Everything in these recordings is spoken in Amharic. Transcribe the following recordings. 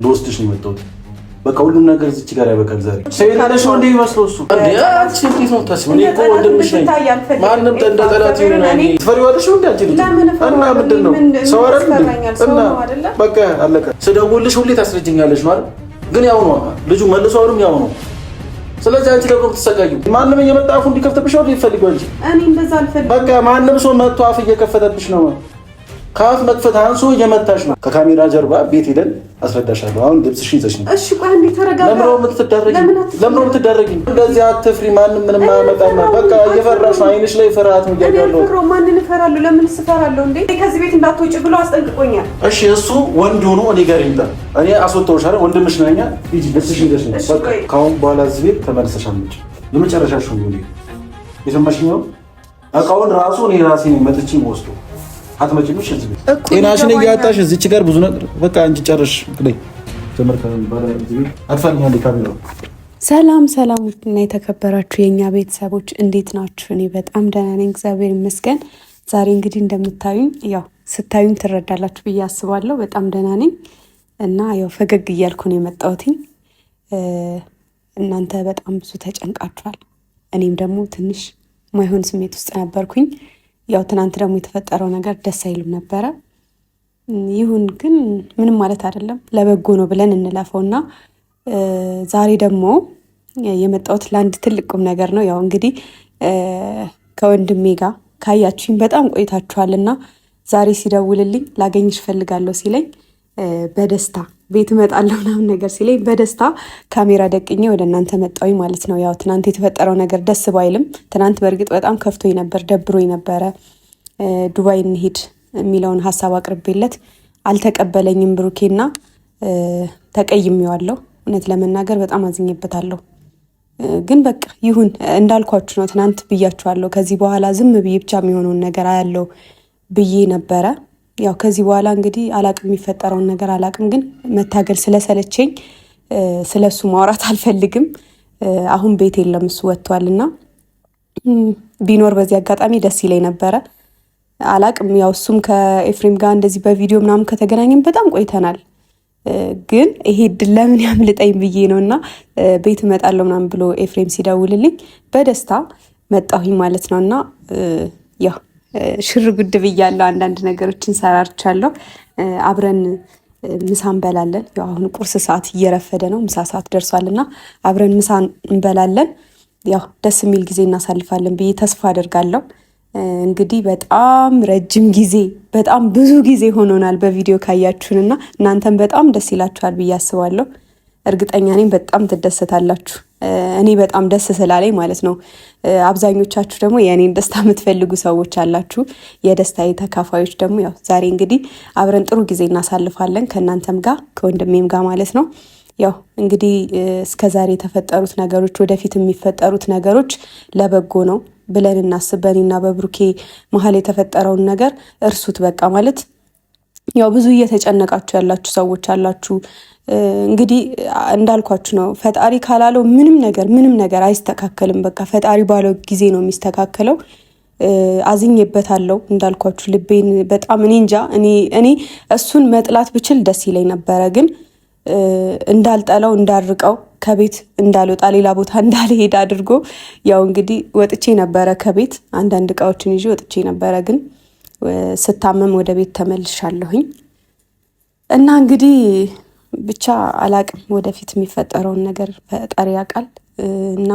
ልወስድሽ ነው የመጣሁት። በቃ ሁሉም ነገር እዚች ጋር ያበቃል። ዛሬ ሰይጣንሽ ወንዴ ይመስለው እሱ እንዴ አንቺ እንዴት ነው ታስብ? እኔ እኮ ወንድምሽ ነኝ። ማንም እንደ ጠላት ይሆናል። እኔ ትፈሪዋለሽ ወንዴ አንቺ ልጅ እና ምንድን ነው ሰው አይደል እና በቃ አለቀ። ስደውልሽ ሁሌ ታስረጅኛለሽ ማለት ግን ያው ነው ልጁ መልሶ አሁንም ያው ነው። ስለዚህ አንቺ ደግሞ ተሰቃዩ። ማንም እየመጣ አፉ እንዲከፍተብሽ ነው ይፈልጋል እንጂ እኔ እንደዛ አልፈልግም። በቃ ማንም ሰው መጥቶ አፍ እየከፈተብሽ ነው። ካፍ መክፈት አንሶ እየመታሽ ነው። ከካሜራ ጀርባ ቤት ሄደን አስረዳሻለሁ። አሁን ልብስሽን ይዘሽ ነው። እሺ ቆይ እንዴ ተረጋጋ። ለምን የምትደረጊ? እንደዚህ አትፍሪ። ማንም ምንም አያመጣም። በቃ እየፈራሽ ነው። አይንሽ ላይ ፍርሃት ነው ያለው። እኔ ማንን እፈራለሁ? ለምን እፈራለሁ እንዴ? ከዚህ ቤት እንዳትወጪ ብሎ አስጠንቅቆኛል። እሺ እሱ ወንድ ሆኖ እኔ ጋር ይምጣ። እኔ አስወጣሁሻለሁ። ወንድምሽ ነኝ። ሂጂ ልብስሽን ይዘሽ ነው። በቃ ካሁን በኋላ እዚህ ቤት ተመልሰሽ አትመጪ። የመጨረሻሽ ነው እንዴ? የሰማሽኝ ነው? እቃውን ራሱ እኔ ራሴ ነኝ መጥቼ ወስዶ አትመጪምሽ እዚህ ቤት ጤናሽን እያጣሽ እዚች ጋር ብዙ ነገር በቃ አንቺ ጨርሽ ላይ ተመርከን ባላ እዚህ ቤት አትፈልኛለሽ ካሜራው። ሰላም ሰላም፣ ውድና የተከበራችሁ የኛ ቤተሰቦች እንዴት ናችሁ? እኔ በጣም ደህና ነኝ፣ እግዚአብሔር ይመስገን። ዛሬ እንግዲህ እንደምታዩኝ ያው ስታዩኝ ትረዳላችሁ ብዬ አስባለሁ። በጣም ደህና ነኝ እና ያው ፈገግ እያልኩ ነው የመጣሁት። እናንተ በጣም ብዙ ተጨንቃችኋል። እኔም ደግሞ ትንሽ ማይሆን ስሜት ውስጥ ነበርኩኝ። ያው ትናንት ደግሞ የተፈጠረው ነገር ደስ አይልም ነበረ። ይሁን ግን ምንም ማለት አይደለም፣ ለበጎ ነው ብለን እንለፈውና ዛሬ ደግሞ የመጣሁት ለአንድ ትልቅ ቁም ነገር ነው። ያው እንግዲህ ከወንድሜ ጋር ካያችሁኝ በጣም ቆይታችኋልና ዛሬ ሲደውልልኝ ላገኝሽ ፈልጋለሁ ሲለኝ በደስታ ቤት እመጣለሁ ምናምን ነገር ሲለኝ በደስታ ካሜራ ደቅኜ ወደ እናንተ መጣሁኝ ማለት ነው። ያው ትናንት የተፈጠረው ነገር ደስ ባይልም ትናንት በእርግጥ በጣም ከፍቶኝ ነበር፣ ደብሮኝ ነበረ። ዱባይ እንሂድ የሚለውን ሀሳብ አቅርቤለት አልተቀበለኝም ብሩኬና ተቀይሜዋለሁ። እውነት ለመናገር በጣም አዝኜበታለሁ። ግን በቃ ይሁን እንዳልኳችሁ ነው። ትናንት ብያችኋለሁ። ከዚህ በኋላ ዝም ብዬ ብቻ የሚሆነውን ነገር አያለው ብዬ ነበረ። ያው ከዚህ በኋላ እንግዲህ አላቅም፣ የሚፈጠረውን ነገር አላቅም። ግን መታገል ስለሰለቸኝ ስለሱ ማውራት አልፈልግም። አሁን ቤት የለም እሱ ወጥቷልና ቢኖር በዚህ አጋጣሚ ደስ ይለኝ ነበረ። አላቅም ያው እሱም ከኤፍሬም ጋር እንደዚህ በቪዲዮ ምናምን ከተገናኘን በጣም ቆይተናል። ግን ይሄ ድል ለምን ያምልጠኝ ብዬ ነውና ቤት እመጣለሁ ምናምን ብሎ ኤፍሬም ሲደውልልኝ በደስታ መጣሁኝ ማለት ነውና ያው ሽር ጉድ ብያለሁ። አንዳንድ ነገሮችን ሰራርቻለሁ። አብረን ምሳ እንበላለን። ያው አሁን ቁርስ ሰዓት እየረፈደ ነው፣ ምሳ ሰዓት ደርሷልና አብረን ምሳ እንበላለን። ያው ደስ የሚል ጊዜ እናሳልፋለን ብዬ ተስፋ አደርጋለሁ። እንግዲህ በጣም ረጅም ጊዜ በጣም ብዙ ጊዜ ሆኖናል በቪዲዮ ካያችሁንና እናንተም በጣም ደስ ይላችኋል ብዬ አስባለሁ። እርግጠኛ ነኝ በጣም ትደሰታላችሁ። እኔ በጣም ደስ ስላለኝ ማለት ነው። አብዛኞቻችሁ ደግሞ የእኔን ደስታ የምትፈልጉ ሰዎች አላችሁ፣ የደስታዬ ተካፋዮች ደግሞ ያው ዛሬ እንግዲህ አብረን ጥሩ ጊዜ እናሳልፋለን ከእናንተም ጋር ከወንድሜም ጋር ማለት ነው። ያው እንግዲህ እስከዛሬ የተፈጠሩት ነገሮች ወደፊት የሚፈጠሩት ነገሮች ለበጎ ነው ብለን እናስብ። በእኔና በብሩኬ መሀል የተፈጠረውን ነገር እርሱት በቃ ማለት ያው ብዙ እየተጨነቃችሁ ያላችሁ ሰዎች አላችሁ። እንግዲህ እንዳልኳችሁ ነው፣ ፈጣሪ ካላለው ምንም ነገር አይስተካከልም። በቃ ፈጣሪ ባለው ጊዜ ነው የሚስተካከለው። አዝኜበታለሁ እንዳልኳችሁ ልቤን በጣም እኔ እንጃ። እኔ እሱን መጥላት ብችል ደስ ይለኝ ነበረ፣ ግን እንዳልጠላው እንዳርቀው ከቤት እንዳልወጣ ሌላ ቦታ እንዳልሄድ አድርጎ ያው እንግዲህ ወጥቼ ነበረ ከቤት አንዳንድ እቃዎችን ይዤ ወጥቼ ነበረ፣ ግን ስታመም ወደ ቤት ተመልሻለሁኝ እና እንግዲህ ብቻ አላቅም ወደፊት የሚፈጠረውን ነገር ፈጣሪ ያውቃል። እና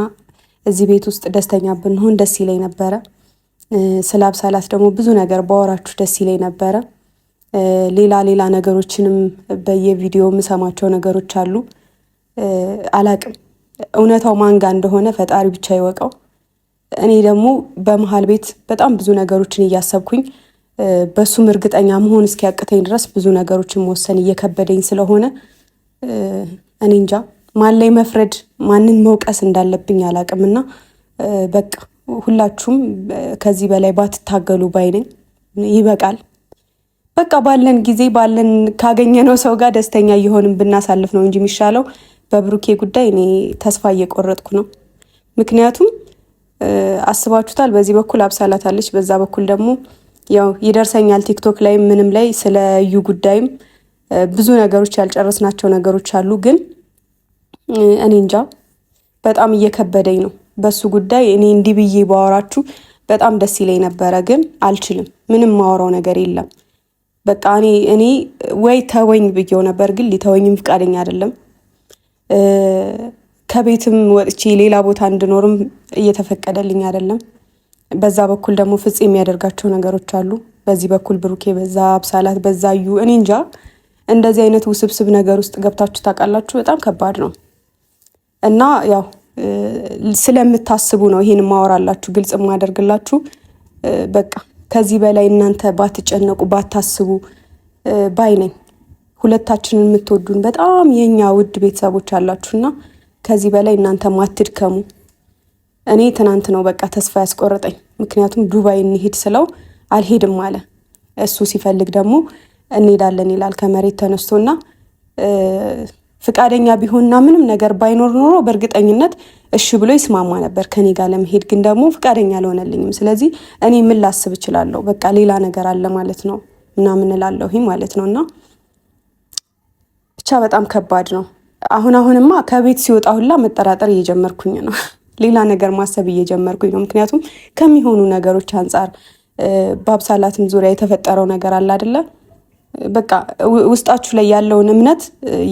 እዚህ ቤት ውስጥ ደስተኛ ብንሆን ደስ ይለኝ ነበረ። ስለ አብሳላት ደግሞ ብዙ ነገር ባወራችሁ ደስ ይለኝ ነበረ። ሌላ ነገሮችንም በየቪዲዮ የምሰማቸው ነገሮች አሉ። አላቅም እውነታው ማንጋ እንደሆነ ፈጣሪ ብቻ ይወቀው። እኔ ደግሞ በመሀል ቤት በጣም ብዙ ነገሮችን እያሰብኩኝ በሱም እርግጠኛ መሆን እስኪያቅተኝ ድረስ ብዙ ነገሮችን መወሰን እየከበደኝ ስለሆነ እኔ እንጃ ማን ላይ መፍረድ ማንን መውቀስ እንዳለብኝ አላቅምና በቃ ሁላችሁም ከዚህ በላይ ባትታገሉ ባይነኝ። ይበቃል። በቃ ባለን ጊዜ ባለን ካገኘነው ሰው ጋር ደስተኛ እየሆንን ብናሳልፍ ነው እንጂ የሚሻለው። በብሩኬ ጉዳይ እኔ ተስፋ እየቆረጥኩ ነው። ምክንያቱም አስባችሁታል፣ በዚህ በኩል አብሳላት አለች፣ በዛ በኩል ደግሞ ያው ይደርሰኛል ቲክቶክ ላይ ምንም ላይ ስለ እዩ ጉዳይም ብዙ ነገሮች ያልጨረስናቸው ነገሮች አሉ። ግን እኔ እንጃ በጣም እየከበደኝ ነው በሱ ጉዳይ። እኔ እንዲህ ብዬ ባወራችሁ በጣም ደስ ይለኝ ነበረ፣ ግን አልችልም። ምንም ማወራው ነገር የለም። በቃ እኔ ወይ ተወኝ ብዬው ነበር፣ ግን ሊተወኝም ፍቃደኛ አይደለም። ከቤትም ወጥቼ ሌላ ቦታ እንድኖርም እየተፈቀደልኝ አይደለም። በዛ በኩል ደግሞ ፍፄ የሚያደርጋቸው ነገሮች አሉ። በዚህ በኩል ብሩኬ፣ በዛ አብሳላት፣ በዛ እዩ። እኔ እንጃ እንደዚህ አይነት ውስብስብ ነገር ውስጥ ገብታችሁ ታውቃላችሁ? በጣም ከባድ ነው እና ያው ስለምታስቡ ነው ይሄን ማወራላችሁ፣ ግልጽ ማደርግላችሁ። በቃ ከዚህ በላይ እናንተ ባትጨነቁ ባታስቡ ባይ ነኝ። ሁለታችንን የምትወዱን በጣም የኛ ውድ ቤተሰቦች አላችሁና ከዚህ በላይ እናንተ ማትድከሙ። እኔ ትናንት ነው በቃ ተስፋ ያስቆረጠኝ። ምክንያቱም ዱባይ እንሄድ ስለው አልሄድም አለ። እሱ ሲፈልግ ደግሞ እንሄዳለን ይላል ከመሬት ተነስቶና ፍቃደኛ ቢሆንና ምንም ነገር ባይኖር ኖሮ በእርግጠኝነት እሺ ብሎ ይስማማ ነበር ከኔ ጋር ለመሄድ። ግን ደግሞ ፍቃደኛ አልሆነልኝም። ስለዚህ እኔ ምን ላስብ እችላለሁ? በቃ ሌላ ነገር አለ ማለት ነው ምናምን እላለሁ ማለት ነውና ብቻ በጣም ከባድ ነው። አሁንማ ከቤት ሲወጣ ሁላ መጠራጠር እየጀመርኩኝ ነው። ሌላ ነገር ማሰብ እየጀመርኩኝ ነው። ምክንያቱም ከሚሆኑ ነገሮች አንጻር በአብሳላትም ዙሪያ የተፈጠረው ነገር አለ አይደለ? በቃ ውስጣችሁ ላይ ያለውን እምነት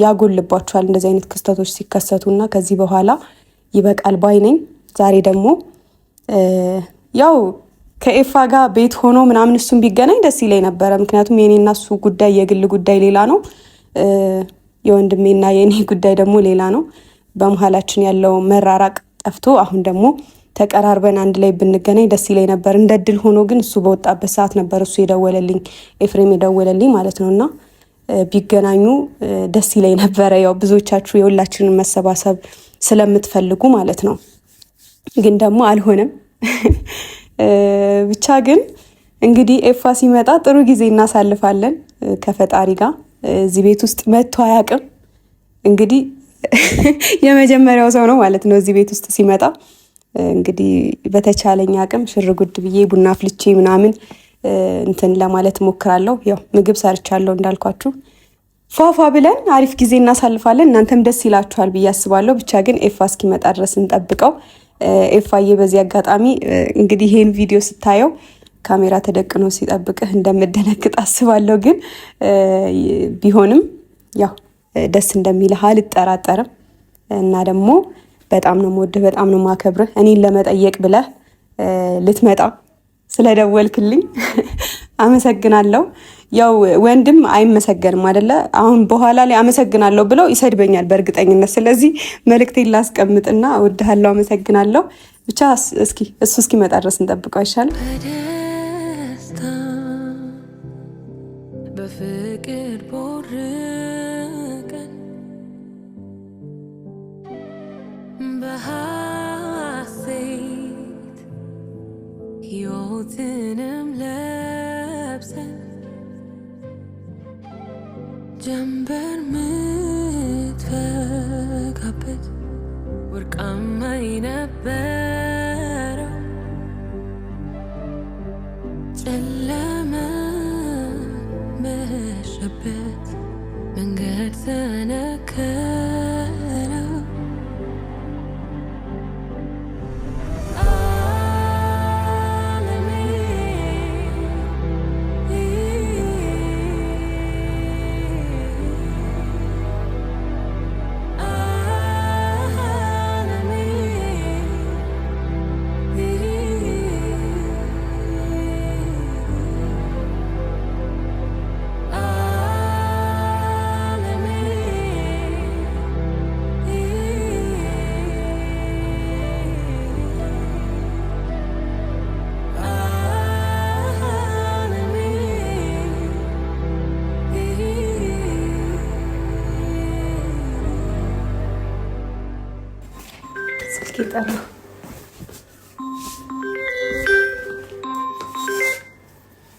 ያጎልባችኋል እንደዚህ አይነት ክስተቶች ሲከሰቱና ከዚህ በኋላ ይበቃል ባይ ነኝ። ዛሬ ደግሞ ያው ከኤፋ ጋር ቤት ሆኖ ምናምን እሱም ቢገናኝ ደስ ይለኝ ነበረ። ምክንያቱም የኔና እሱ ጉዳይ የግል ጉዳይ ሌላ ነው፣ የወንድሜና የኔ ጉዳይ ደግሞ ሌላ ነው። በመሀላችን ያለው መራራቅ ጠፍቶ አሁን ደግሞ ተቀራርበን አንድ ላይ ብንገናኝ ደስ ይለኝ ነበር። እንደ ድል ሆኖ ግን እሱ በወጣበት ሰዓት ነበር እሱ የደወለልኝ፣ ኤፍሬም የደወለልኝ ማለት ነውና ቢገናኙ ደስ ይለኝ ነበረ። ያው ብዙዎቻችሁ የሁላችንን መሰባሰብ ስለምትፈልጉ ማለት ነው። ግን ደግሞ አልሆነም። ብቻ ግን እንግዲህ ኤፋ ሲመጣ ጥሩ ጊዜ እናሳልፋለን ከፈጣሪ ጋር። እዚህ ቤት ውስጥ መጥቶ አያውቅም። እንግዲህ የመጀመሪያው ሰው ነው ማለት ነው እዚህ ቤት ውስጥ ሲመጣ። እንግዲህ በተቻለኝ አቅም ሽርጉድ ብዬ ቡና አፍልቼ ምናምን እንትን ለማለት ሞክራለሁ። ያው ምግብ ሰርቻለሁ እንዳልኳችሁ። ፏፏ ብለን አሪፍ ጊዜ እናሳልፋለን። እናንተም ደስ ይላችኋል ብዬ አስባለሁ። ብቻ ግን ኤፋ እስኪመጣ ድረስ እንጠብቀው። ኤፋዬ በዚህ አጋጣሚ እንግዲህ ይሄን ቪዲዮ ስታየው ካሜራ ተደቅኖ ሲጠብቅህ እንደምደነግጥ አስባለሁ። ግን ቢሆንም ያው ደስ እንደሚልህ አልጠራጠርም። እና ደግሞ በጣም ነው የምወድህ፣ በጣም ነው የማከብርህ። እኔን ለመጠየቅ ብለህ ልትመጣ ስለደወልክልኝ አመሰግናለሁ። ያው ወንድም አይመሰገንም አይደለ? አሁን በኋላ ላይ አመሰግናለሁ ብለው ይሰድበኛል በእርግጠኝነት። ስለዚህ መልእክቴን ላስቀምጥና እወድሃለሁ፣ አመሰግናለሁ። ብቻ እስኪ እሱ እስኪመጣ ድረስ እንጠብቀው ይሻል። በፍቅር ቦርቀን በሐሴት ሕይወትንም ለብሰን ጀንበር ምትፈካበት ወርቃማ የነበረው ጨለመ መሸበት መንገድ ተነከረው።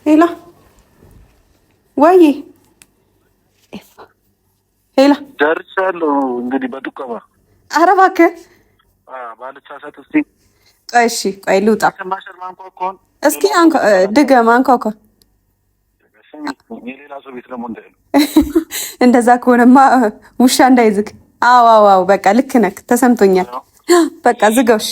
ሄላ ወይ ሄላ ደርሻለሁ። እንግዲህ በዱቀባ ኧረ እባክህ ባልቻሳት እስቲ ቆይ ልውጣ። እስኪ ድገም አንኳኳ። እንደዛ ከሆነማ ውሻ እንዳይዝግ። አዎ በቃ ልክ ነህ፣ ተሰምቶኛል። በቃ ዝጋውሽ።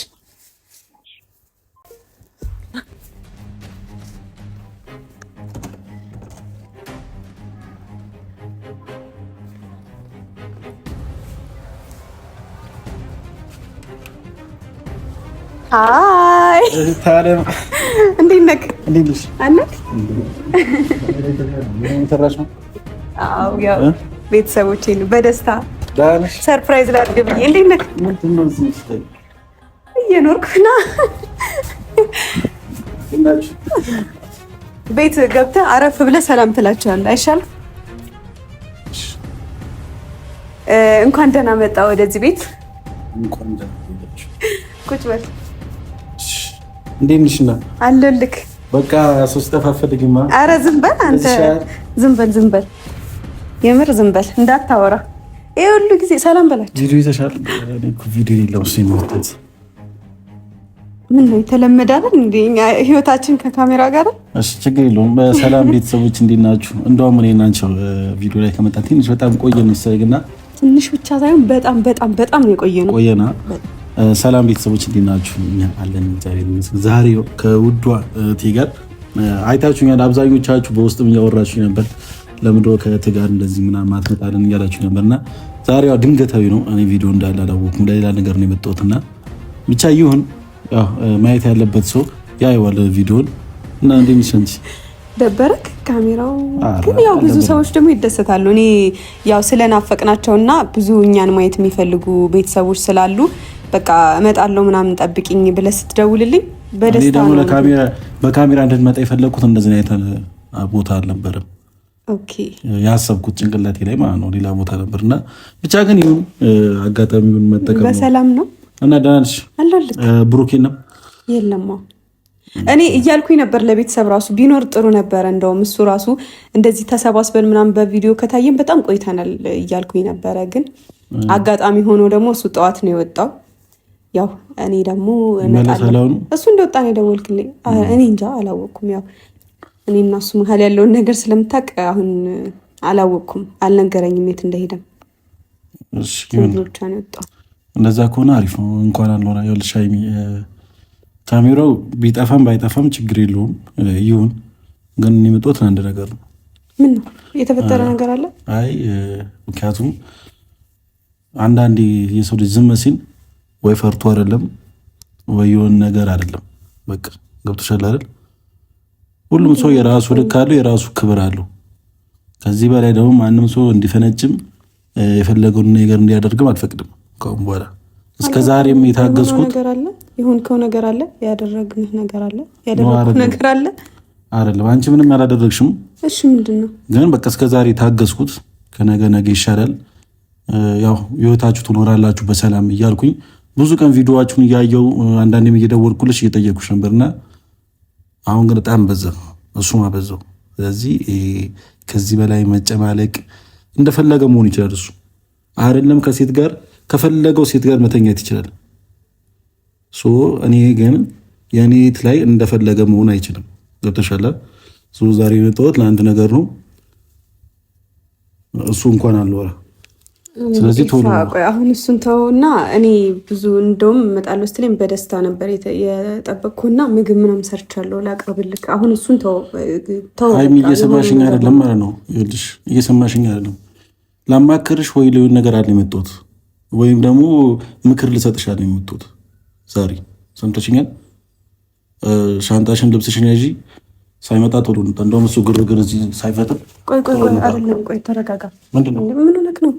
አይ ታለም እንዴት ነህ? እንዴት ነሽ? አለክ? አዎ ያው ቤተሰቦቼን በደስታ ሰርፕራይዝ ላድርግ ብዬ። እንዴት ነህ? እየኖርኩ ነው። ቤት ገብተህ አረፍ ብለህ ሰላም ትላቸዋለህ አይሻልም? እንኳን ደህና መጣ ወደዚህ ቤት። እንኳን ደህና መጣሽ። ቁጭ በል። እንዴት ነሽ? አለሁልህ። በቃ ሶስት ተፋፈልግማ። አረ ዝም በል አንተ፣ ዝም በል የምር ዝም በል እንዳታወራ። ይሄ ሁሉ ጊዜ ሰላም በላቸው። ቪዲዮ ይዘሻል? እኔ እኮ ቪዲዮ የለው ሲሞርት ምን ነው የተለመደ አይደል እንዴ ህይወታችን ከካሜራ ጋር? እሺ ችግር የለውም። በሰላም ቤተሰቦች እንዴት ናችሁ? እንደውም እኔ እናንተ ቪዲዮ ላይ ከመጣ ትንሽ በጣም ቆየን መሰለኝና ትንሽ ብቻ ሳይሆን በጣም ነው የቆየነው። ቆየና ሰላም ቤተሰቦች እንዴት ናችሁ? እኛ አለን ዛሬ ከውዷ እህቴ ጋር አይታችሁኛል። አብዛኞቻችሁ በውስጥም እያወራችሁ ነበር፣ ለምንድን ነው ከእህቴ ጋር እንደዚህ ምናምን አትመጣለን እያላችሁ ነበርና ዛሬ ድንገታዊ ነው። እኔ ቪዲዮ እንዳለ አላወኩም፣ ለሌላ ነገር ነው የመጣሁትና ብቻ ይሁን ማየት ያለበት ሰው ያየዋል ቪዲዮን እና እንደሚሰንች ደበረክ ካሜራው ግን ያው ብዙ ሰዎች ደግሞ ይደሰታሉ። እኔ ያው ስለናፈቅናቸውና ብዙ እኛን ማየት የሚፈልጉ ቤተሰቦች ስላሉ በቃ እመጣለሁ ምናምን ጠብቂኝ ብለህ ስትደውልልኝ በደስታ ነው። በካሜራ እንድንመጣ የፈለኩት እንደዚህ አይነት ቦታ አልነበረም። ኦኬ ያሰብኩት ጭንቅላቴ ላይ ማለት ነው ሌላ ቦታ ነበርና ብቻ ግን ይሁን አጋጣሚውን መጠቀም በሰላም ነው። እና ደህና ነሽ? ብሩኬን ነው የለማ እኔ እያልኩኝ ነበር ለቤተሰብ ራሱ ቢኖር ጥሩ ነበረ። እንደውም እሱ ራሱ እንደዚህ ተሰባስበን ምናምን በቪዲዮ ከታየን በጣም ቆይተናል እያልኩኝ ነበረ። ግን አጋጣሚ ሆኖ ደግሞ እሱ ጠዋት ነው የወጣው። ያው እኔ ደግሞ እሱ እንደወጣ ነው የደወልክልኝ። እኔ እንጃ አላወቅኩም። ያው እኔ እና እሱ መሀል ያለውን ነገር ስለምታውቅ አሁን አላወቅኩም፣ አልነገረኝም የት እንደሄደም። ብቻ ነው የወጣው። እንደዛ ከሆነ አሪፍ ነው። እንኳን አልሆነ ይኸውልሽ ሀይሚ ካሜራው ቢጠፋም ባይጠፋም ችግር የለውም ይሁን። ግን የመጣሁት አንድ ነገር ነው። ምን ነው የተፈጠረ ነገር አለ? አይ ምክንያቱም አንዳንዴ የሰው ልጅ ዝም ሲል ወይ ፈርቶ አይደለም ወይ የሆነ ነገር አይደለም። በቃ ገብቶሻል አይደል? ሁሉም ሰው የራሱ ልክ አለው፣ የራሱ ክብር አለው። ከዚህ በላይ ደግሞ ማንም ሰው እንዲፈነጭም የፈለገውን ነገር እንዲያደርግም አልፈቅድም። ከአሁን በኋላ እስከ ዛሬም የታገዝኩት የሆንከው ነገር አለ፣ ያደረግንህ ነገር አለ፣ ያደረግኩት ነገር አለ አይደለም። አንቺ ምንም ያላደረግሽም። እሺ ምንድነው? ግን በቃ እስከ ዛሬ ታገዝኩት። ከነገ ነገ ይሻላል፣ ያው ህይወታችሁ ትኖራላችሁ በሰላም እያልኩኝ ብዙ ቀን ቪዲዮዋችሁን እያየው አንዳንዴም እየደወልኩልሽ እየጠየኩሽ ነበርና አሁን ግን በጣም በዛ፣ እሱም አበዛው። ስለዚህ ከዚህ በላይ መጨማለቅ እንደፈለገ መሆን ይችላል። እሱ አይደለም ከሴት ጋር ከፈለገው ሴት ጋር መተኛት ይችላል። እኔ ግን የኔት ላይ እንደፈለገ መሆን አይችልም። ገብተሻል? ዛሬ የመጣሁት ለአንድ ነገር ነው። እሱ እንኳን አልወራ። ስለዚህ ቶሎ አሁን እሱን ተውና፣ እኔ ብዙ እንደውም እመጣለሁ ስትለኝ በደስታ ነበር የጠበቅኩና ምግብ ምናምን ሰርቻለሁ ላቅርብልክ። አሁን እሱን ተው። ሀይሚ እየሰማሽኝ አይደለም ማለት ነው። ይኸውልሽ እየሰማሽኝ አይደለም። ላማክርሽ ወይ ሊሆን ነገር አለ የመጣሁት ወይም ደግሞ ምክር ልሰጥሽ አለ የመጣሁት ዛሬ። ሰምተሽኛል? ሻንጣሽን ልብስሽን ያዢ፣ ሳይመጣ ቶሎ እንጣ። እንደውም እሱ ግርግር እዚህ ሳይፈጥር ቆይ አይደለም፣ ቆይ ተረጋጋ። ምንድነው? ምን ሆነክ ነው?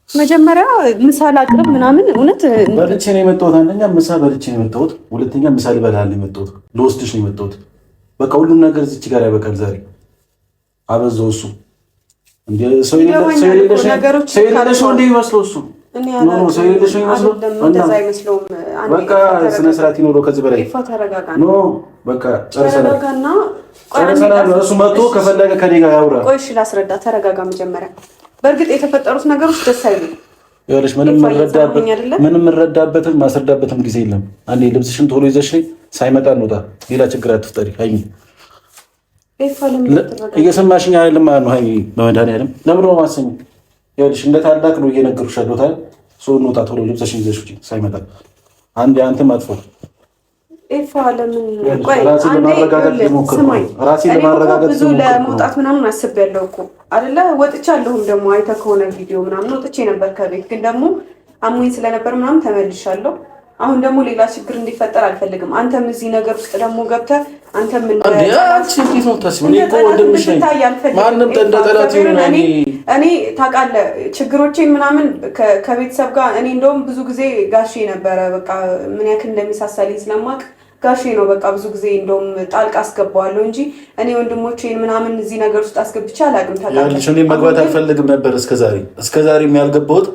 መጀመሪያ ምሳ ላቅርብ ምናምን። እውነት በልቼ ነው የመጣሁት። አንደኛ ምሳ በልቼ ነው የመጣሁት፣ ሁለተኛ ምሳ ልበላ ነው የመጣሁት፣ ልወስድሽ ነው የመጣሁት። በቃ ሁሉም ነገር እዚች ጋር ያበቃል። ዛሬ አበዛው እሱ እንዴ። ሰው የሌለሽ ነው እንዴ ይመስለው እሱ ሰው የሌለሽ ነው ይመስለው። እንደዛ አይመስለውም። በቃ ስነ ስርዓት ይኖረው ከዚህ በላይ ኖ። በቃ ጨርሰናል። እሱ መጥቶ ከፈለገ ከኔ ጋር ያውራ። ቆይ እሺ ላስረዳ። ተረጋጋ መጀመሪያ። በእርግጥ የተፈጠሩት ነገሮች ደስ አይሉም። ይኸውልሽ ምንም እረዳበትም ማስረዳበትም ጊዜ የለም። አንዴ ልብስሽን ቶሎ ይዘሽ ሳይመጣ እንውጣ። ሌላ ችግር አትፍጠሪ ሀይሚ። እየሰማሽኝ አይደለም ማለት ነው? ሀይሚ በመድኃኒዓለም ለምን ነው ማሰኝ? ይኸውልሽ እንደ ታላቅ ነው እየነገርኩሽ ያለሁት አይደል? ሰው ነው ታቶሎ ልብሰሽን ይዘሽ ውጪ ሳይመጣ አንድ አንተ ማጥፎ ኤፋ ለምን ቆይ ራሴን ለማረጋጋት ብዙ ለመውጣት ምናምን አስቤያለሁ እኮ አይደለ? ወጥቻለሁም ደግሞ አይተህ ከሆነ ቪዲዮ ምናምን ወጥቼ ነበር ከቤት ግን ደግሞ አሙኝ ስለነበር ምናምን ተመልሻለሁ። አሁን ደግሞ ሌላ ችግር እንዲፈጠር አልፈልግም። አንተም እዚህ ነገር ውስጥ ደግሞ ገብተህ አንተም ምን ማንም ጠላት ይሆናል። እኔ ታውቃለህ ችግሮቼን ምናምን ከቤተሰብ ጋር እኔ እንደውም ብዙ ጊዜ ጋሼ ነበረ በቃ ምን ያክል እንደሚሳሳልኝ ስለማውቅ ጋሼ ነው በቃ ብዙ ጊዜ እንደውም ጣልቃ አስገባዋለሁ እንጂ እኔ ወንድሞቼን ምናምን እዚህ ነገር ውስጥ አስገብቼ አላውቅም። ታውቃለህ እኔ መግባት አልፈልግም ነበር እስከዛሬ የሚያልገባሁት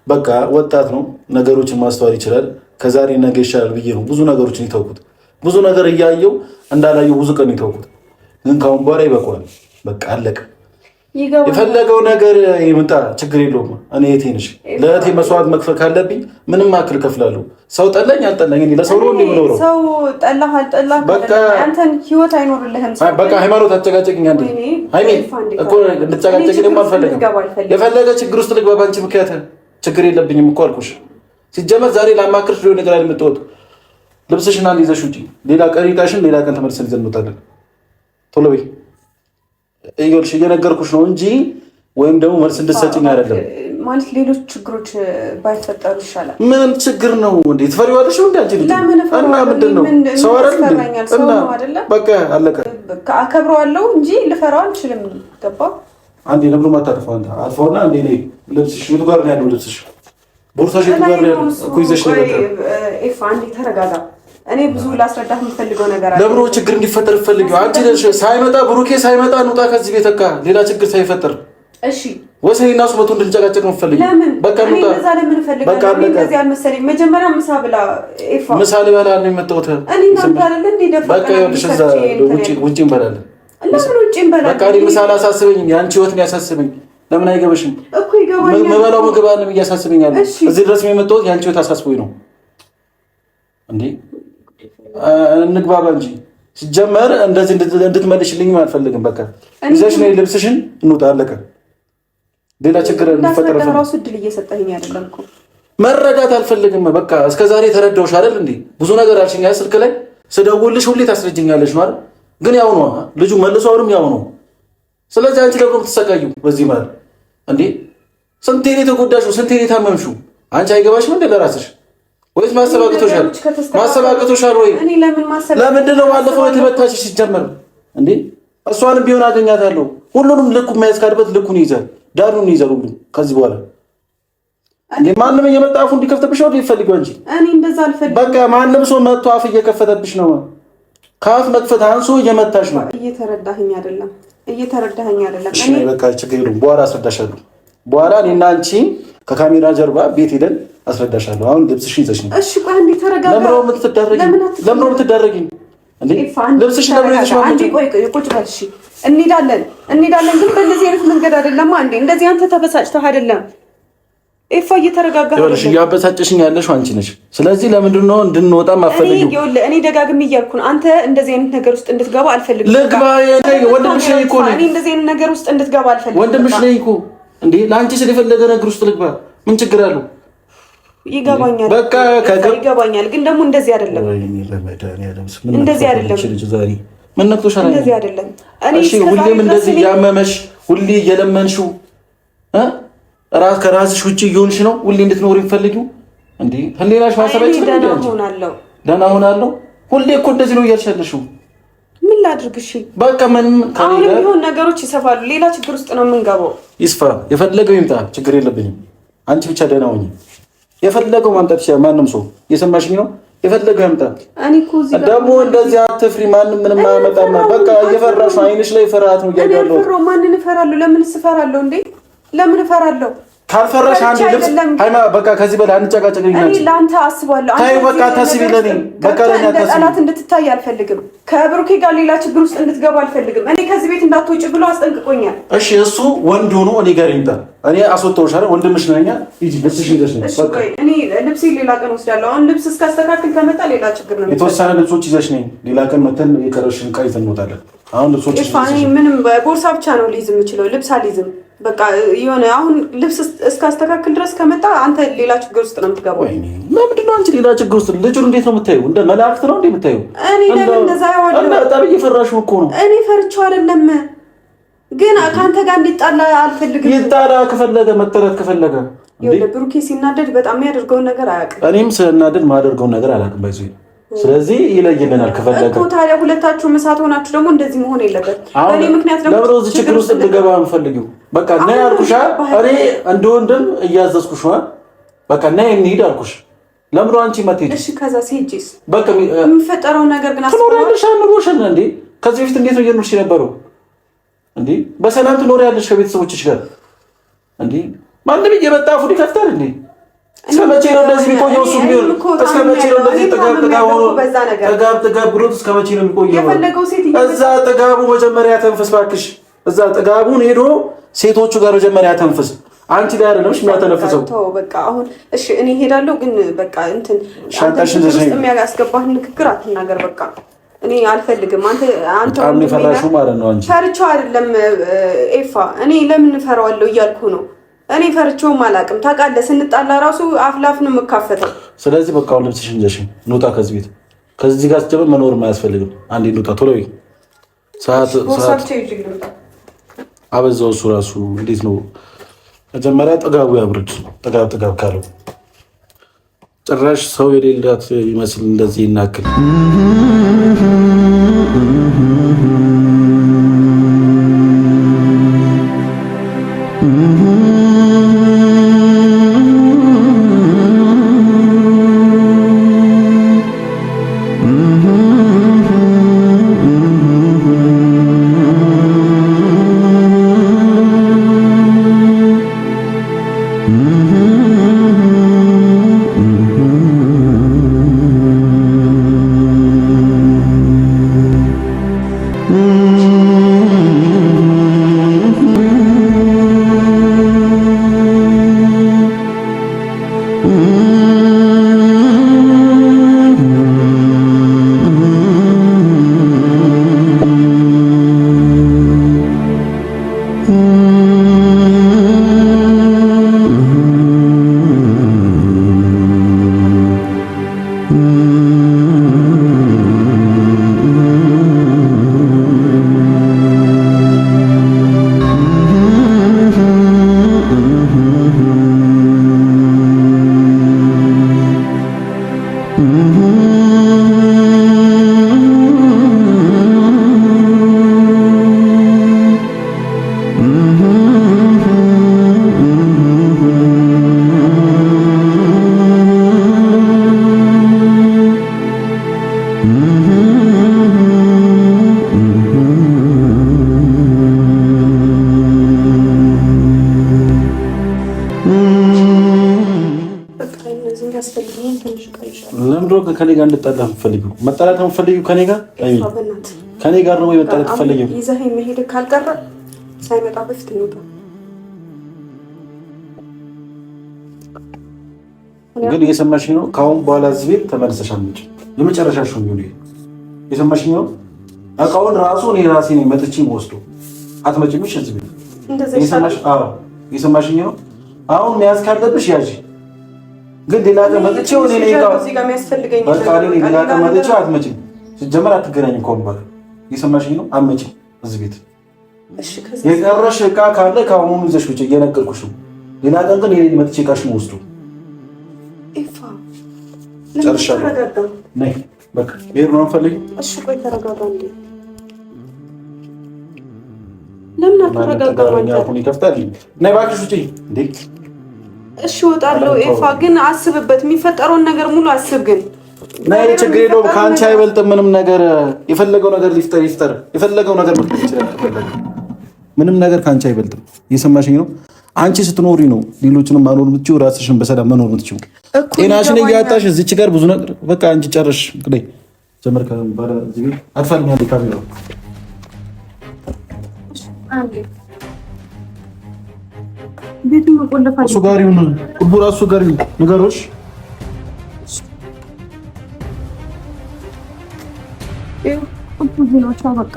በቃ ወጣት ነው ነገሮችን ማስተዋል ይችላል። ከዛሬ ነገ ይሻላል ብዬ ነው ብዙ ነገሮችን የተውኩት። ብዙ ነገር እያየው እንዳላየው ብዙ ቀን የተውኩት። ግን ካሁን በኋላ ይበቃዋል። በቃ አለቀ። የፈለገው ነገር ይምጣ ችግር የለውም። እኔ እህቴ ነሽ። ለእህቴ መስዋዕት መክፈል ካለብኝ ምንም አክል ከፍላለሁ። ሰው ጠላኝ አልጠላኝ እኔ ለሰው ነው እንደምኖረው። ሰው ጠላህ አልጠላህ በቃ አንተን ህይወት አይኖርልህም። በቃ ሃይማኖት አጨቃጨቅኝ አንዴ ሃይሜ እኮ እንድትጨቃጨቅኝ ደግሞ አልፈለግም። የፈለገ ችግር ውስጥ ልግባ ባንቺ ምክንያት ችግር የለብኝም እኮ አልኩሽ። ሲጀመር ዛሬ ላማክርሽ ሊሆን ነገር አይደል? ልብስሽን አንድ ይዘሽ ውጪ። ሌላ ቀሪ ዕቃሽን ሌላ ቀን ተመልሰን ይዘን እንወጣለን። ቶሎ በይ። ይኸውልሽ እየነገርኩሽ ነው እንጂ ወይም ደግሞ መልስ እንድትሰጪኝ አይደለም። ማለት ሌሎች ችግሮች ባይፈጠሩ ይሻላል። ምን ችግር ነው እንዴ? ትፈሪዋለሽ እንዴ አንቺ ልጅ? እና ምንድን ነው ሰው አይደል? በቃ አለቀ። አከብረዋለሁ እንጂ ልፈራው አልችልም። ገባ? አንዴ ነብሩ ማታጠፋው አንተ አጥፋውና አንዴ ነይ። ልብስሽ የቱ ጋር ነው ያለው? ልብስሽ ቦርሳሽ የቱ ጋር ነው ያለው? እኮ ይዘሽ ነው ያለው። ኤፋ አንዴ ተረጋጋ። እኔ ብዙ ላስረዳህ የምፈልገው ነገር አለ። ለብሮ ችግር እንዲፈጠር ፈልጊው አንቺ ነሽ። ሳይመጣ ብሩኬ ሳይመጣ እንውጣ ከዚህ ቤት በቃ ሌላ ችግር ሳይፈጠር። እሺ ወሰይና እሱ መቶ እንድንጨቃጨቅ ነው ፈልጊው። በቃ እንውጣ። እኔ እዛ ለምን ፈልጋለሁ? እኔ እንደዚህ አልመሰለኝ። መጀመሪያ ምሳ ብላ ኤፋ። ምሳ ልበላ ነው የመጣሁት። እኔ እናንተ እንዴ ደፋ በቃ ይኸውልሽ እዛ ውጪ እንበላለን። ለምን ውጪ እንበላለን? በቃ እኔ ምሳ አላሳስበኝም። የአንቺ ህይወት ነው ያሳስበኝ። ለምን አይገበሽም እኮ? ይገባኛል። መበላው ምግብ አለም እያሳስበኛል። እዚህ ድረስ የመጣሁት የአንቺ ህይወት አሳስቦኝ ነው እንዴ። እንግባባ እንጂ ሲጀመር እንደዚህ እንድትመልሽልኝም አልፈልግም። በቃ ይዘሽ ነው ልብስሽን እንውጣ አለቀ። ሌላ ችግር እንዲፈጠር ራሱ እድል እየሰጠኝ አይደለም እኮ መረዳት አልፈልግም። በቃ እስከዛሬ ተረዳሁሽ አይደል እንዴ? ብዙ ነገር አልሽኝ ስልክ ላይ ስደውልሽ ሁሌ ታስረጅኛለሽ ነው አይደል? ግን ያው ነው ልጁ መልሶ አሁንም ያው ነው። ስለዚህ አንቺ ደግሞ የምትሰቃዩ በዚህ ማለት እንዴ? ስንቴ ነው የተጎዳሽው? ስንቴ ነው የታመምሽው? አንቺ አይገባሽም እንዴ ለራስሽ? ወይስ ማሰባቀቶሻል ወይ? ለምንድን ነው ባለፈው የተመታችሽ ሲጀመር እንዴ? እሷንም ቢሆን አገኛታለሁ። ሁሉንም ልኩ መያዝ ካለበት ልኩን ይይዛል፣ ዳሩን ይይዛል። ሁሉ ከዚህ በኋላ እንዴ ማንም እየመጣ አፉ እንዲከፍተብሽ ነው ይፈልገው እንጂ እኔ እንደዛ አልፈልግም። በቃ ማንም ሰው መጥቶ አፍ እየከፈተብሽ ነው። ከአፍ መክፈት አንሶ እየመታሽ ነው። እየተረዳኸኝ አይደለም። እሺ በቃ ችግር የለውም። በኋላ አስረዳሻለሁ። በኋላ እኔና አንቺ ከካሜራ ጀርባ ቤት ሄደን አስረዳሻለሁ። አሁን ልብስሽን ይዘሽ ነው። እሺ ቆይ አንዴ ተረጋጋ። ለምን ነው የምትዳረጊኝ እንዴ? ልብስሽን ለምን ይዘሽ ነው? አንዴ ቆይ ቁጭ በል። እሺ እንሄዳለን፣ ግን በእንደዚህ አይነት መንገድ አይደለም። አንዴ እንደዚህ አንተ ተበሳጭተህ አይደለም ኤፋ፣ እየተረጋጋ ነው። ይኸውልሽ እያበሳጨሽኝ ያለሽ አንቺ ነሽ። ስለዚህ ለምንድን ነው እንድንወጣ ማፈልጊው? እኔ ደጋግሜ እያልኩ ነው። አንተ እንደዚህ አይነት ነገር ውስጥ እንድትገባ አልፈልግም። ልግባ ወንድምሽ ነኝ እኮ እኔ እንደዚህ አይነት ነገር ውስጥ እንድትገባ አልፈልግም። ወንድምሽ ነኝ እኮ እንዴ። ለአንቺ ስለፈለገ ነገር ውስጥ ልግባ ምን ችግር አለው? ይገባኛል። በቃ ይገባኛል፣ ግን ደግሞ እንደዚህ አይደለም። እንደዚህ አይደለም። ምን ነክቶሻል? እንደዚህ አይደለም። እሺ ሁሌም እንደዚህ ያመመሽ ሁሌ እየለመንሽው ከራስሽ ውጪ እየሆንሽ ነው ሁሌ እንድትኖር የሚፈልጊው እንዴ? ህሊናሽ ማሰብ አይችልም። ደህና ሆናለሁ ሁሌ እኮ እንደዚህ ነው እያልሽ ያለሽው። ምን ላድርግ? እሺ በቃ ምንም አሁን ቢሆን ነገሮች ይሰፋሉ። ሌላ ችግር ውስጥ ነው የምንገባው። ይስፋ፣ የፈለገው ይምጣ፣ ችግር የለብኝም። አንቺ ብቻ ደህና ሁኚ። የፈለገው ማምጣት ይችላል ማንም ሰው። የሰማሽኝ ነው? የፈለገው ያምጣ። እኔ እኮ እዚህ ጋር ደግሞ እንደዚህ አትፍሪ። ማንም ምንም አያመጣም። በቃ እየፈራሽ ነው። አይንሽ ላይ ፍርሃት ነው እያያለሁ። ማንን እፈራለሁ? ለምን እፈራለሁ እንዴ? ለምን እፈራለሁ? ካልፈራሽ አንዴ ልብስ ሃይማ በቃ ከዚህ በላይ አንጨቃጨቅኝ። እኔ ላንተ አስባለሁ። አንተ በቃ ታስቢ ለኔ በቃ ለኔ ታስቢ። ጠላት እንድትታይ አልፈልግም። ከብሩኬ ጋር ሌላ ችግር ውስጥ እንድትገባ አልፈልግም። እኔ ከዚህ ቤት እንዳትወጪ ብሎ አስጠንቅቆኛል። እሺ እሱ ወንድ ሆኖ እኔ ጋር ይምጣ። እኔ አስወጣሁሽ አይደል? ወንድምሽ ነኝ። ሂጂ ልብስሽ ይዘሽ ነኝ። በቃ እኔ ልብስ ሌላ ቀን ወስዳለሁ። አሁን ልብስ እስካስተካክል ከመጣ ሌላ ችግር ነው። የተወሰነ ልብሶች ይዘሽ ነኝ። ሌላ ቀን መተን የቀረሽን ቃይ እንወጣለን። አሁን ልብሶች ይፋኒ ምንም ቦርሳ ብቻ ነው ሊይዝ የምችለው። ልብስ አልይዝም። በቃ የሆነ አሁን ልብስ እስካስተካክል ድረስ ከመጣ አንተ ሌላ ችግር ውስጥ ነው የምትገባው። ለምንድን ነው አንቺ ሌላ ችግር ውስጥ? ልጁን እንዴት ነው የምታየው? እንደ መላእክት ነው እንዴ የምታየው? እኔ ለምን እንደዛ ያወጣው? እና በጣም እየፈራሽው እኮ ነው። እኔ ፈርቼው አይደለም፣ ግን ከአንተ ጋር እንዲጣላ አልፈልግም። ይጣላ ከፈለገ መጠረት ከፈለገ ይኸውልህ፣ ብሩኬ ሲናደድ በጣም የሚያደርገውን ነገር አያውቅም። እኔም ስናደድ ማደርገውን ነገር አላውቅም። ባይዞ ስለዚህ ይለይልናል። ከፈለገ እኮ ታዲያ ሁለታችሁም እሳት ሆናችሁ ደግሞ እንደዚህ መሆን የለበትም። በእኔ ምክንያት ደግሞ ለምን እዚህ ችግር ውስጥ እንድገባ የምፈልጊው? በቃ ነይ አልኩሽ። እኔ እንደ ወንድም እያዘዝኩሽ ነው። በቃ ነይ እንሂድ አልኩሽ። ለምን አንቺ ማትሄጂ? እሺ ከዛ ሲሄጂስ በቃ የሚፈጠረው ነገር ግን ትኖሪያለሽ። አኑሮሽን እንዴ ከዚህ በፊት እንዴት ነው እየኖርሽ የነበረው? እንዴ በሰላም ትኖሪያለሽ ከቤተሰቦችሽ ጋር እንዴ? ማንም እየመጣ አፉን ይከፍታል እንዴ? እስከ መቼ ነው እንደዚህ የሚቆየው? እሱ ቢሆን እስከ መቼ ነው እንደዚህ ጥጋብ ብሎት እስከ መቼ ነው የሚቆየው? እዛ ጥጋቡ መጀመሪያ ተንፍስ እባክሽ። እዛ ጥጋቡን ሄዶ ሴቶቹ ጋር መጀመሪያ ተንፍስ። አንቺ ላይ አይደለም የሚያተነፍሰው። በቃ አሁን እሺ እኔ ሄዳለሁ፣ ግን በቃ እንትን ሻንጣሽን ውስጥ የሚያስገባህ ንግግር አትናገር። በቃ እኔ አልፈልግም። አንተ በጣም ነው የፈራሽው ማለት ነው። አንቺ ፈርቼው አይደለም ኤፋ፣ እኔ ለምን እፈራዋለሁ እያልኩ ነው። እኔ ፈርቼውም አላውቅም። ታውቃለህ፣ ስንጣላ ራሱ አፍላፍ ነው የምካፈተው። ስለዚህ በቃ አሁን ልብስሽን ይዘሽ እንውጣ ከዚህ ቤት። ከዚህ ጋር ስትጀምር መኖርም አያስፈልግም። አንዴ እንውጣ ቶሎ በይ። ሰዓት አበዛው። እሱ ራሱ እንዴት ነው መጀመሪያ ጥጋቡ ያብርድ። ጥጋብ ካለው ጭራሽ ሰው የሌላት ይመስል እንደዚህ ይናክል። ከኔ ጋር እንድጣላ የምትፈልጊው? መጣላት ነው የምትፈልጊው ከኔ ጋር? ከኔ ጋር ነው መጣላት የምትፈልጊው? ይዘህ መሄድ ካልቀረ ሳይመጣ በፊት እንውጣ። ግን እየሰማሽኝ ነው? ከአሁን በኋላ እዚህ ቤት ተመልሰሽ አትመጭም። የመጨረሻሽ ነው የሚሆነው። እየሰማሽኝ ነው? እቃውን ራሱ እኔ ራሴ ነኝ መጥቼ የምወስደው። አትመጭም እዚህ ቤት። እየሰማሽኝ ነው? አሁን መያዝ ካለብሽ ያዥ። ግን ሌላ ቀን መጥቼ እኔ ነኝ እዚህ ጋር የሚያስፈልገኝ በቃ ሌላ ቀን መጥቼ አትመጭም። ሲጀመር አትገናኝም ከአሁን በኋላ። እየሰማሽኝ ነው? አትመጭም እዚህ ቤት። የቀረሽ እቃ ካለ ከአሁኑ ይዘሽ ውጪ። እየነገርኩሽ ነው። ሌላ ቀን ግን እኔ መጥቼ እቃሽን ወስዶ ጨርሻለሁ። ነይ በቃ ብሄር ነው የምፈልጊው? እሺ ቆይ ተረጋጋ። እንዴ ለምን አትረጋጋም? አሁን ይከፍታል። ነይ እባክሽ ውጪ። እንዴ እሺ እወጣለሁ። ኤፋ ግን አስብበት፣ የሚፈጠረውን ነገር ሙሉ አስብ። ግን ነይ፣ ችግር የለውም። ከአንቺ አይበልጥም ምንም ነገር። የፈለገው ነገር ይፍጠር። የፈለገው ነገር መፍጠር ይችላል። ምንም ነገር ከአንቺ አይበልጥም። እየሰማሽኝ ነው? አንቺ ስትኖሪ ነው ሌሎችንም ማኖር የምትችይው፣ ራስሽን በሰላም መኖር የምትችይው። ጤናሽን እያጣሽ እዚች ጋር ብዙ ነገር በቃ አንቺ ጨርሽ እንግዲህ ጀመር ከባለ እዚህ ቤት አጥፋልኝ አንዴ ካሜራው ቤቱ መቆለፋ እሱ ጋር ይሁን ቁልፉ ራሱ ጋር ይሁን ንገሮሽ ቁልፉ ነው በቃ